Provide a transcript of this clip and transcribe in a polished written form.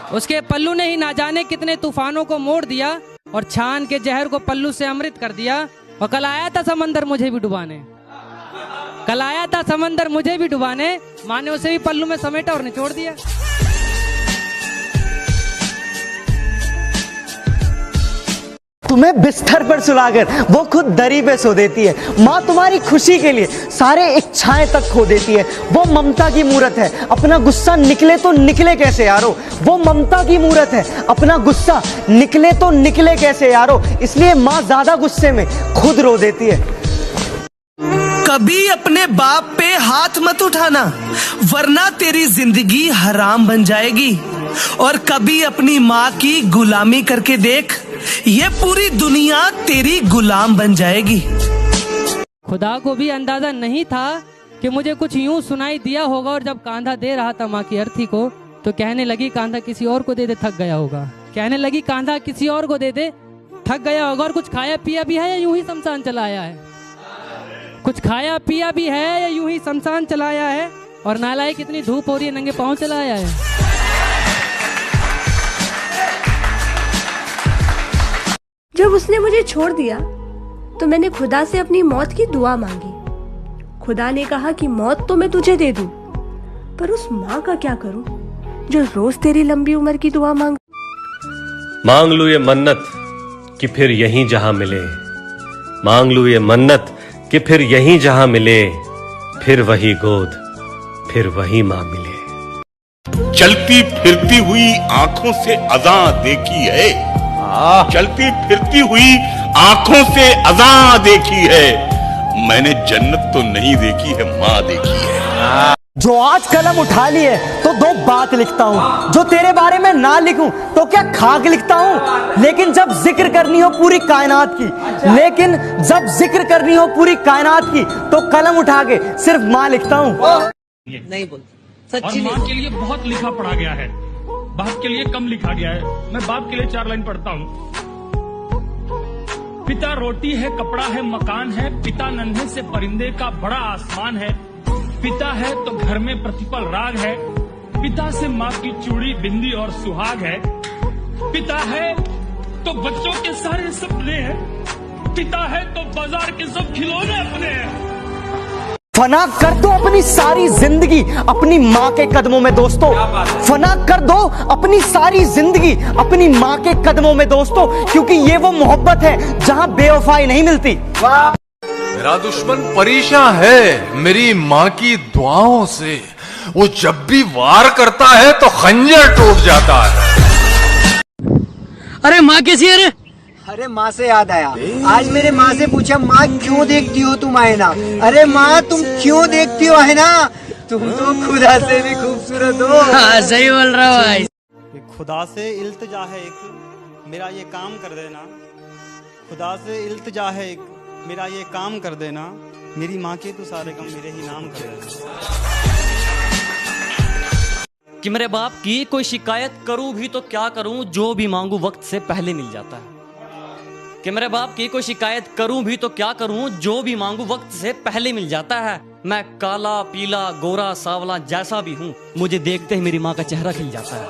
उसके पल्लू ने ही ना जाने कितने तूफानों को मोड़ दिया और छान के जहर को पल्लू से अमृत कर दिया। और कल आया था समंदर मुझे भी डुबाने, कल आया था समंदर मुझे भी डुबाने, माँ ने उसे भी पल्लू में समेटा और निचोड़ दिया। तुम्हें बिस्तर पर सुलाकर वो खुद दरी पे सो देती है। माँ तुम्हारी खुशी के लिए सारे इच्छाएं तक खो देती है। वो ममता की मूरत है, अपना गुस्सा निकले तो निकले कैसे यारो। वो ममता की मूरत है, अपना गुस्सा निकले तो निकले कैसे यारो। इसलिए माँ ज्यादा गुस्से में खुद रो देती है। कभी अपने बाप पे हाथ मत उठाना, वरना तेरी जिंदगी हराम बन जाएगी। और कभी अपनी माँ की गुलामी करके देख, ये पूरी दुनिया तेरी गुलाम बन जाएगी। खुदा को भी अंदाजा नहीं था कि मुझे कुछ यूं सुनाई दिया होगा। और जब कांधा दे रहा था माँ की अर्थी को, तो कहने लगी कांधा किसी और को दे दे, थक गया होगा। कहने लगी कांधा किसी और को दे दे, थक गया होगा। और कुछ खाया पिया भी है या यूं ही शमशान चला आया है? कुछ खाया पिया भी है या यूं ही शमशान चला आया है? और नालायक इतनी धूप हो रही है, नंगे पाँव चला आया है। जब उसने मुझे छोड़ दिया तो मैंने खुदा से अपनी मौत की दुआ मांगी। खुदा ने कहा कि मौत तो मैं तुझे दे दूं, पर उस माँ का क्या करूं जो रोज तेरी लंबी उम्र की दुआ मांग लूं ये मन्नत कि फिर यहीं जहां मिले, मांग लूं ये मन्नत कि फिर यहीं जहां मिले, फिर वही गोद, फिर वही मां मिले। चलती फिरती हुई आंखों से अज़ां देखी है, चलती फिरती हुई आंखों से अज़ां देखी है। मैंने जन्नत तो नहीं देखी है, माँ देखी है। जो आज कलम उठा ली है तो दो बात लिखता हूँ, जो तेरे बारे में ना लिखूं तो क्या खाक लिखता हूँ। लेकिन जब जिक्र करनी हो पूरी कायनात की, लेकिन जब जिक्र करनी हो पूरी कायनात की, तो कलम उठा के सिर्फ माँ लिखता हूँ। नहीं बोल सच्ची। माँ के लिए बहुत लिखा पढ़ा गया है, बाप के लिए कम लिखा गया है। मैं बाप के लिए 4 लाइन पढ़ता हूँ। पिता रोटी है, कपड़ा है, मकान है। पिता नन्हे से परिंदे का बड़ा आसमान है। पिता है तो घर में प्रतिपल राग है। पिता से माँ की चूड़ी, बिंदी और सुहाग है। पिता है तो बच्चों के सारे सपने हैं। पिता है तो बाजार के सब खिलौने अपने हैं। फना कर दो अपनी सारी जिंदगी अपनी माँ के कदमों में दोस्तों। फना कर दो अपनी सारी जिंदगी अपनी माँ के कदमों में दोस्तों, क्योंकि ये वो मोहब्बत है जहाँ बेवफाई नहीं मिलती। मेरा दुश्मन परेशान है मेरी माँ की दुआओं से। वो जब भी वार करता है तो खंजर टूट जाता है। अरे माँ कैसी है? अरे माँ से याद आया, आज मेरे माँ से पूछा, माँ क्यों देखती हो तुम आईना? अरे माँ तुम क्यों देखती हो आईना? तुम तो खुदा से भी खूबसूरत हो। हाँ, सही बोल रहा हो भाई। खुदा से इल्तिजा है एक, मेरा ये काम कर देना। खुदा से इल्तिजा है एक, मेरा ये काम कर देना। मेरी माँ के तो सारे काम मेरे ही नाम कर देना। कि मेरे बाप की कोई शिकायत करूं भी तो क्या करूं, जो भी मांगू वक्त से पहले मिल जाता है। कि मेरे बाप की कोई शिकायत करूं भी तो क्या करूं, जो भी मांगू वक्त से पहले मिल जाता है। मैं काला पीला गोरा सावला जैसा भी हूं, मुझे देखते ही मेरी माँ का चेहरा खिल जाता है।